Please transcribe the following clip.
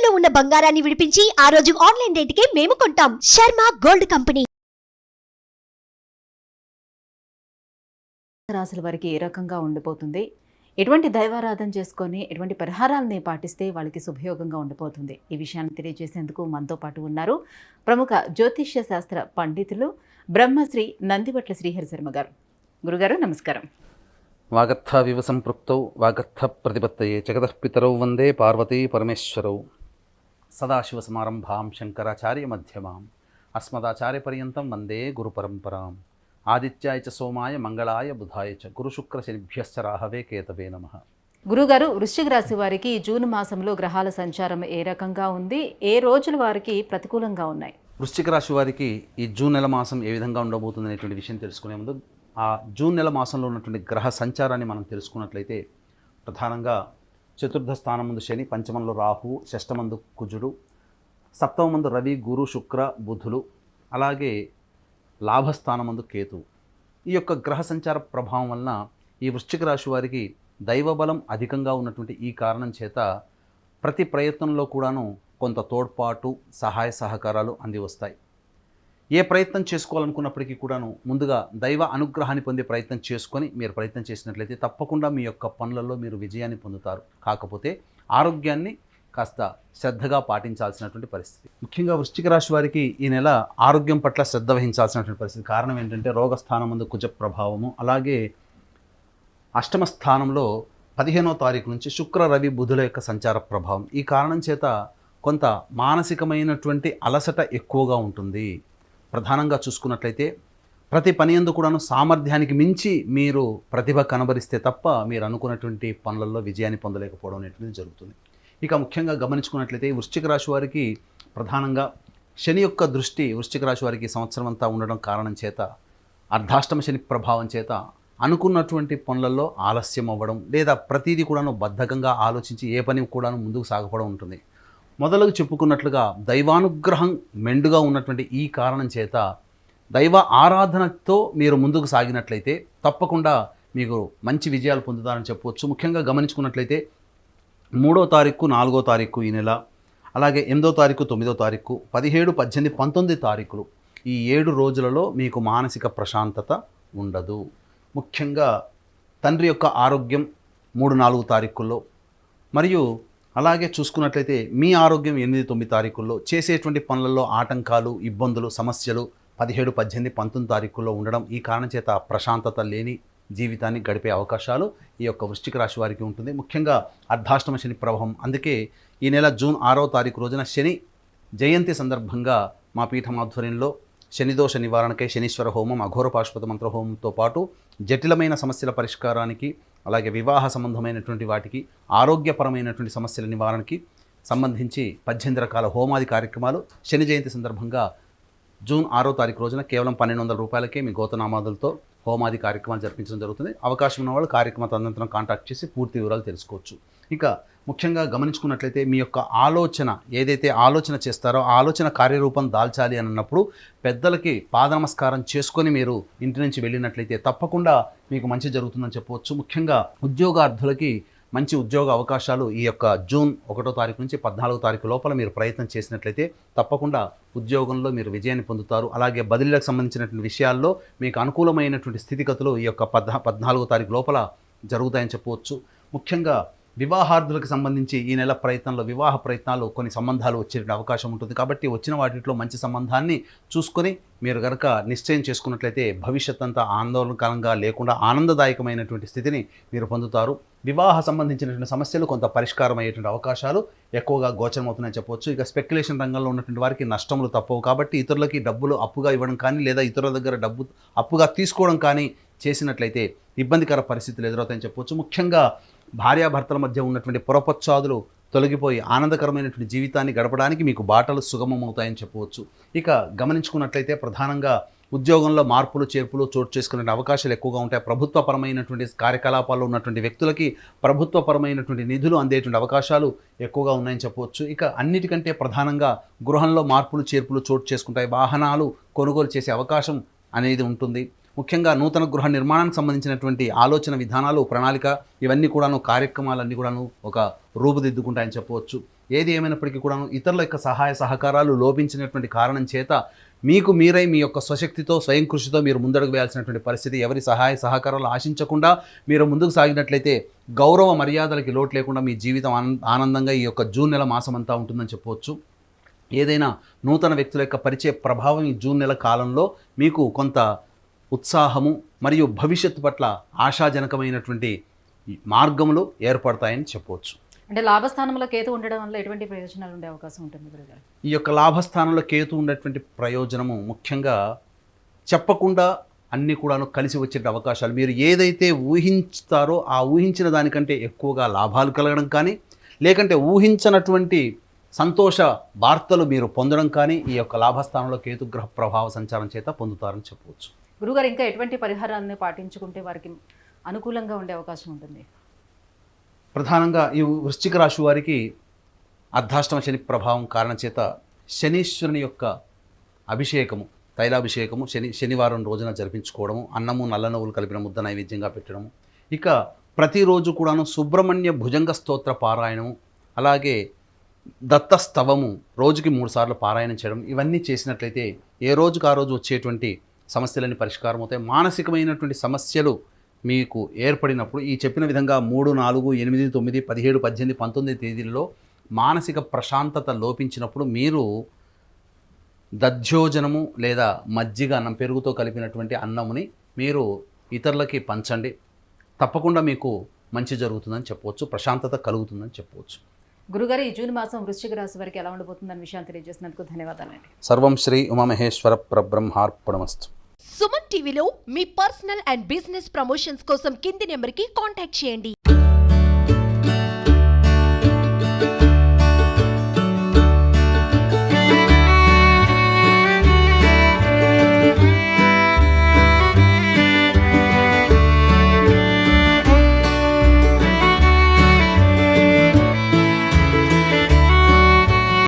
తాకట్టులో ఉన్న బంగారాన్ని విడిపించి ఆ రోజు ఆన్లైన్ రేటుకే మేము కొంటాం. Sharma gold company. రాశుల వారికి ఏ రకంగా ఉండిపోతుంది, ఎటువంటి దైవారాధన చేసుకొని ఎటువంటి పరిహారాలని పాటిస్తే వాళ్ళకి శుభయోగంగా ఉండిపోతుంది, ఈ విషయాన్ని తెలియజేసేందుకు మనతో పాటు ఉన్నారు ప్రముఖ జ్యోతిష్య శాస్త్ర పండితులు బ్రహ్మశ్రీ నందివట్ల శ్రీహరి శర్మ గారు. గురుగారు నమస్కారం. వాగర్థ వివ సంపృక్తౌ వాగర్థ ప్రతిపత్తయే జగతః పితరౌ వందే పార్వతీ పరమేశ్వరౌ. సదాశివసమారంభాం శంకరాచార్య మధ్యమాం అస్మదాచార్య పర్యంతం వందే గురు పరంపరాం. ఆదిత్యాయ చ సోమాయ మంగళాయ బుధాయ చ గురుశుక్ర శనిభ్యశ్చ రాహవే కేతవే నమః. గురుగారు, వృశ్చిక రాశి వారికి జూన్ మాసంలో గ్రహాల సంచారం ఏ రకంగా ఉంది, ఏ రోజుల వారికి ప్రతికూలంగా ఉన్నాయి? వృశ్చిక రాశి వారికి ఈ జూన్ నెల మాసం ఏ విధంగా ఉండబోతుంది అనేటువంటి విషయం తెలుసుకునే ముందు ఆ జూన్ నెల మాసంలో ఉన్నటువంటి గ్రహ సంచారాన్ని మనం తెలుసుకున్నట్లయితే ప్రధానంగా చతుర్థ స్థానం ముందు శని, పంచమంలో రాహు, షష్టమందు కుజుడు, సప్తమందు రవి, గురు, శుక్ర, బుధులు, అలాగే లాభస్థానమందు కేతు. ఈ యొక్క గ్రహ సంచార ప్రభావం వలన ఈ వృశ్చిక రాశి వారికి దైవబలం అధికంగా ఉన్నటువంటి ఈ కారణం చేత ప్రతి ప్రయత్నంలో కూడాను కొంత తోడ్పాటు, సహాయ సహకారాలు అంది వస్తాయి. ఏ ప్రయత్నం చేసుకోవాలనుకున్నప్పటికీ కూడాను ముందుగా దైవ అనుగ్రహాన్ని పొందే ప్రయత్నం చేసుకొని మీరు ప్రయత్నం చేసినట్లయితే తప్పకుండా మీ యొక్క పనులలో మీరు విజయాన్ని పొందుతారు. కాకపోతే ఆరోగ్యాన్ని కాస్త శ్రద్ధగా పాటించాల్సినటువంటి పరిస్థితి. ముఖ్యంగా వృశ్చిక రాశి వారికి ఈ నెల ఆరోగ్యం పట్ల శ్రద్ధ వహించాల్సినటువంటి పరిస్థితి. కారణం ఏంటంటే రోగస్థానం ముందు కుజ ప్రభావము, అలాగే అష్టమ స్థానంలో 15వ తారీఖు నుంచి శుక్ర, రవి, బుధుల యొక్క సంచార ప్రభావం. ఈ కారణం చేత కొంత మానసికమైనటువంటి అలసట ఎక్కువగా ఉంటుంది. ప్రధానంగా చూసుకున్నట్లయితే ప్రతి పని యందు కూడాను సామర్థ్యానికి మించి మీరు ప్రతిభ కనబరిస్తే తప్ప మీరు అనుకున్నటువంటి పనులలో విజయాన్ని పొందలేకపోవడం అనేటువంటిది జరుగుతుంది. ఇక ముఖ్యంగా గమనించుకున్నట్లయితే వృశ్చిక రాశి వారికి ప్రధానంగా శని యొక్క దృష్టి వృశ్చిక రాశి వారికి సంవత్సరం అంతా ఉండడం కారణం చేత అర్ధాష్టమ శని ప్రభావం చేత అనుకున్నటువంటి పనులలో ఆలస్యం అవ్వడం, లేదా ప్రతిదీ కూడాను బద్ధకంగా ఆలోచించి ఏ పని కూడాను ముందుకు సాగపడం ఉంటుంది. మొదలుగా చెప్పుకున్నట్లుగా దైవానుగ్రహం మెండుగా ఉన్నటువంటి ఈ కారణం చేత దైవ ఆరాధనతో మీరు ముందుకు సాగినట్లయితే తప్పకుండా మీకు మంచి విజయాలు పొందుతారని చెప్పవచ్చు. ముఖ్యంగా గమనించుకున్నట్లయితే 3వ తారీఖు, 4వ తారీఖు ఈ నెల, అలాగే 8వ తారీఖు, 9వ తారీఖు, 17, 18, 19 తారీఖులు ఈ 7 రోజులలో మీకు మానసిక ప్రశాంతత ఉండదు. ముఖ్యంగా తండ్రి యొక్క ఆరోగ్యం 3, 4 తారీఖుల్లో, మరియు అలాగే చూసుకున్నట్లయితే మీ ఆరోగ్యం 8, 9 తారీఖుల్లో, చేసేటువంటి పనులలో ఆటంకాలు, ఇబ్బందులు, సమస్యలు 17, 18, 19 తారీఖుల్లో ఉండడం. ఈ కారణం చేత ప్రశాంతత లేని జీవితాన్ని గడిపే అవకాశాలు ఈ యొక్క వృశ్చిక రాశి వారికి ఉంటుంది. ముఖ్యంగా అర్ధాష్టమ శని ప్రభావం. అందుకే ఈ నెల జూన్ 6వ తారీఖు రోజున శని జయంతి సందర్భంగా మా పీఠం ఆధ్వర్యంలో శనిదోష నివారణకై శనీశ్వర హోమం, అఘోర పాశుపత మంత్ర హోమంతో పాటు జటిలమైన సమస్యల పరిష్కారానికి, అలాగే వివాహ సంబంధమైనటువంటి వాటికి, ఆరోగ్యపరమైనటువంటి సమస్యల నివారణకి సంబంధించి 18 రకాల హోమాది కార్యక్రమాలు శని జయంతి సందర్భంగా జూన్ 6వ తారీఖు రోజున కేవలం 1200 రూపాయలకే మీ గోతనామాదులతో హోమాది కార్యక్రమాలు జరిపించడం జరుగుతుంది. అవకాశం ఉన్న వాళ్ళు కార్యక్రమ తదనంతరం కాంటాక్ట్ చేసి పూర్తి వివరాలు తెలుసుకోవచ్చు. ఇక ముఖ్యంగా గమనించుకున్నట్లయితే మీ యొక్క ఆలోచన ఏదైతే ఆలోచన చేస్తారో ఆ ఆలోచన కార్యరూపం దాల్చాలి అన్నప్పుడు పెద్దలకి పాదనమస్కారం చేసుకొని మీరు ఇంటి నుంచి వెళ్ళినట్లయితే తప్పకుండా మీకు మంచి జరుగుతుందని చెప్పవచ్చు. ముఖ్యంగా ఉద్యోగార్థులకి మంచి ఉద్యోగ అవకాశాలు ఈ యొక్క జూన్ 1వ తారీఖు నుంచి 14వ తారీఖు లోపల మీరు ప్రయత్నం చేసినట్లయితే తప్పకుండా ఉద్యోగంలో మీరు విజయాన్ని పొందుతారు. అలాగే బదిలీలకు సంబంధించినటువంటి విషయాల్లో మీకు అనుకూలమైనటువంటి స్థితిగతులు ఈ యొక్క 14వ తారీఖు లోపల జరుగుతాయని చెప్పవచ్చు. ముఖ్యంగా వివాహార్థులకు సంబంధించి ఈ నెల ప్రయత్నంలో వివాహ ప్రయత్నాలు కొన్ని సంబంధాలు వచ్చే అవకాశం ఉంటుంది. కాబట్టి వచ్చిన వాటిలో మంచి సంబంధాన్ని చూసుకొని మీరు కనుక నిశ్చయం చేసుకున్నట్లయితే భవిష్యత్ అంతా ఆందోళనకరంగా లేకుండా ఆనందదాయకమైనటువంటి స్థితిని మీరు పొందుతారు. వివాహ సంబంధించినటువంటి సమస్యలు కొంత పరిష్కారం అయ్యేటువంటి అవకాశాలు ఎక్కువగా గోచరమవుతున్నాయని చెప్పవచ్చు. ఇక స్పెక్యులేషన్ రంగంలో ఉన్నటువంటి వారికి నష్టములు తప్పవు. కాబట్టి ఇతరులకి డబ్బులు అప్పుగా ఇవ్వడం కానీ, లేదా ఇతరుల దగ్గర డబ్బు అప్పుగా తీసుకోవడం కానీ చేసినట్లయితే ఇబ్బందికర పరిస్థితులు ఎదురవుతాయని చెప్పవచ్చు. ముఖ్యంగా భార్యాభర్తల మధ్య ఉన్నటువంటి పొరపచ్చాదులు తొలగిపోయి ఆనందకరమైనటువంటి జీవితాన్ని గడపడానికి మీకు బాటలు సుగమమవుతాయని చెప్పవచ్చు. ఇక గమనించుకున్నట్లయితే ప్రధానంగా ఉద్యోగంలో మార్పులు చేర్పులు చోటు చేసుకునే అవకాశాలు ఎక్కువగా ఉంటాయి. ప్రభుత్వపరమైనటువంటి కార్యకలాపాల్లో ఉన్నటువంటి వ్యక్తులకి ప్రభుత్వపరమైనటువంటి నిధులు అందేటువంటి అవకాశాలు ఎక్కువగా ఉన్నాయని చెప్పవచ్చు. ఇక అన్నిటికంటే ప్రధానంగా గృహంలో మార్పులు చేర్పులు చోటు చేసుకుంటాయి. వాహనాలు కొనుగోలు చేసే అవకాశం అనేది ఉంటుంది. ముఖ్యంగా నూతన గృహ నిర్మాణానికి సంబంధించినటువంటి ఆలోచన విధానాలు, ప్రణాళిక ఇవన్నీ కూడాను కార్యక్రమాలన్నీ కూడాను ఒక రూపుదిద్దుకుంటాయని చెప్పవచ్చు. ఏది ఏమైనప్పటికీ కూడా ఇతరుల యొక్క సహాయ సహకారాలు లోపించినటువంటి కారణం చేత మీకు మీరై మీ యొక్క స్వశక్తితో స్వయం కృషితో మీరు ముందడుగు వేయాల్సినటువంటి పరిస్థితి, ఎవరి సహాయ సహకారాలు ఆశించకుండా మీరు ముందుకు సాగినట్లయితే గౌరవ మర్యాదలకి లోటు లేకుండా మీ జీవితం ఆనందంగా ఈ యొక్క జూన్ నెల మాసం అంతా ఉంటుందని చెప్పవచ్చు. ఏదైనా నూతన వ్యక్తుల యొక్క పరిచయ ప్రభావం ఈ జూన్ నెల కాలంలో మీకు కొంత ఉత్సాహము మరియు భవిష్యత్తు పట్ల ఆశాజనకమైనటువంటి మార్గములు ఏర్పడతాయని చెప్పవచ్చు. అంటే లాభస్థానంలో కేతు ఉండడం వల్ల ఎటువంటి ప్రయోజనాలు ఉండే అవకాశం ఉంటుంది గురుగారు? ఈ యొక్క లాభస్థానంలో కేతు ఉండేటువంటి ప్రయోజనము ముఖ్యంగా చెప్పకుండా అన్నీ కూడాను కలిసి వచ్చే అవకాశాలు, మీరు ఏదైతే ఊహిస్తారో ఆ ఊహించిన దానికంటే ఎక్కువగా లాభాలు కలగడం కానీ, లేకంటే ఊహించినటువంటి సంతోష వార్తలు మీరు పొందడం కానీ ఈ యొక్క లాభస్థానంలో కేతుగ్రహ ప్రభావ సంచారం చేత పొందుతారని చెప్పవచ్చు. గురుగారు, ఇంకా ఎటువంటి పరిహారాలను పాటించుకుంటే వారికి అనుకూలంగా ఉండే అవకాశం ఉంటుంది? ప్రధానంగా ఈ వృశ్చిక రాశి వారికి అర్ధాష్టమ శని ప్రభావం కారణం చేత శనీశ్వరుని యొక్క అభిషేకము, తైలాభిషేకము శనివారం రోజున జరిపించుకోవడము, అన్నము నల్ల నువ్వులు కలిపిన ముద్ద నైవేద్యంగా పెట్టడము, ఇక ప్రతిరోజు కూడాను సుబ్రహ్మణ్య భుజంగ స్తోత్ర పారాయణము, అలాగే దత్తస్తవము రోజుకి 3 సార్లు పారాయణం చేయడం, ఇవన్నీ చేసినట్లయితే ఏ రోజుకు ఆ రోజు వచ్చేటువంటి సమస్యలన్నీ పరిష్కారం అవుతాయి. మానసికమైనటువంటి సమస్యలు మీకు ఏర్పడినప్పుడు ఈ చెప్పిన విధంగా 3, 4, 8, 9, 17, 18, 19 తేదీల్లో మానసిక ప్రశాంతత లోపించినప్పుడు మీరు దధ్యోజనము లేదా మజ్జిగ అన్నం, పెరుగుతో కలిపినటువంటి అన్నముని మీరు ఇతరులకి పంచండి. తప్పకుండా మీకు మంచి జరుగుతుందని చెప్పవచ్చు, ప్రశాంతత కలుగుతుందని చెప్పవచ్చు. గురుగారు, ఈ జూన్ మాసం వృశ్చిక రాశి వారికి ఎలా ఉండబోతుందని విషయాన్ని తెలియజేసినందుకు ధన్యవాదాలండి. సర్వం శ్రీ ఉమామహేశ్వర పరబ్రహ్మార్పణమస్తు. సుమన్ టీవీలో మీ పర్సనల్ అండ్ బిజినెస్ ప్రమోషన్స్ కోసం కింది నెంబర్కి కాంటాక్ట్ చేయండి.